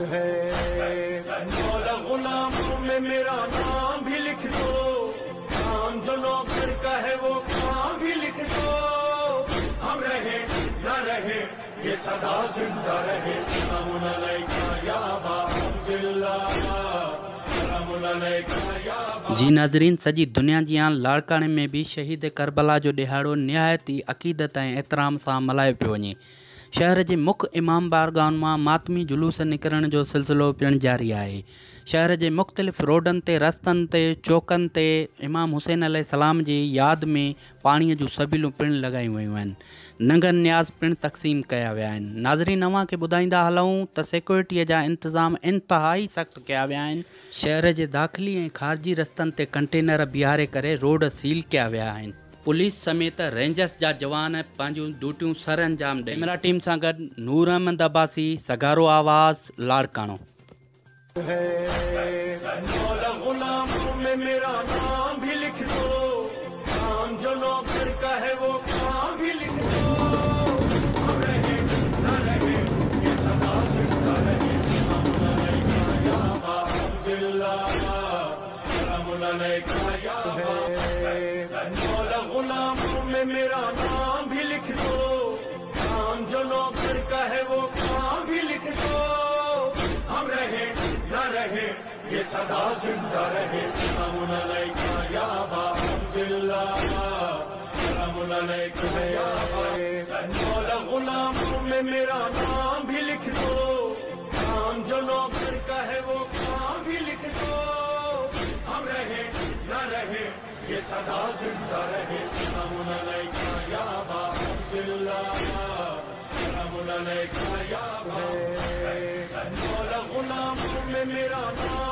मौला गुलामों में मेरा नाम भी लिख दो, नाम जो नौकर का है वो काम भी लिख दो। हम रहे न रहे ये सदा जिंदा रहे। सलामुन अलैका या अबा अब्दुल्लाह, सलामुन अलैका या अबा। जी नाज़रीन, सॼी दुनिया जी आन लाड़काणे में भी शहीद करबला जो ॾिहाड़ो निहायत ई अक़ीदत ऐं एतिराम सां मल्हायो पियो वञे। शहर जे मुख्य इमाम बारगाहुनि मां मातमी जुलूस निकिरण जो सिलसिलो पिणु जारी आहे। शहर जे मुख़्तलिफ़ रोडनि ते, रस्तनि ते, चौकनि ते इमाम हुसैन अलैहिस्सलाम जी यादि में पाणीअ जूं सबिलूं पिणु लॻायूं वयूं आहिनि। नंगन न्याज़ पिणु तक़सीम कया विया आहिनि। नाज़रीन, अव्हांखे ॿुधाईंदा हलूं त सिक्योरिटीअ जा इंतज़ाम इंतिहाई सख़्तु कया विया आहिनि। शहर जे दाख़िली ऐं ख़ारिजी रस्तनि ते कंटेनर बीहारे करे रोड सील कया विया आहिनि। पुलिस समेत रेंजर्स जा जवान पंहिंजूं ड्यूटियूं सर अंजाम ॾेई। कैमरा टीम सां गॾु नूर अहमद अब्बासी, सगारो आवाज़, लाड़काणो। मौला गुलामों में मेरा नाम भी लिख दो, नाम जो नौकर का है वो काम भी लिख दो। हम रहे न रहे ये सदा जिंदा रहे। सलामुन अलैका या अबा अब्दुल्लाह, सलामुन अलैका या अबा। मौला गुलामों में मेरा नाम भी लिख दो, नाम जो नौकर का है वो काम भी लिख दो। हम रहे न रहे ये सदा जिंदा रहे। सलामुन अलैका या अबा अब्दुल्लाह, सलामुन अलैका या अबा। मौला गुलामों में मेरा नाम भी लिख दो, नाम जो नौकर का है वो काम भी लिख दो। हम रहे न रहे ये सदा जिंदा रहे। सलामुन अलैका या अबा अब्दुल्लाह, सलामुन अलैका या अबा। मौला गुलामों में मेरा नाम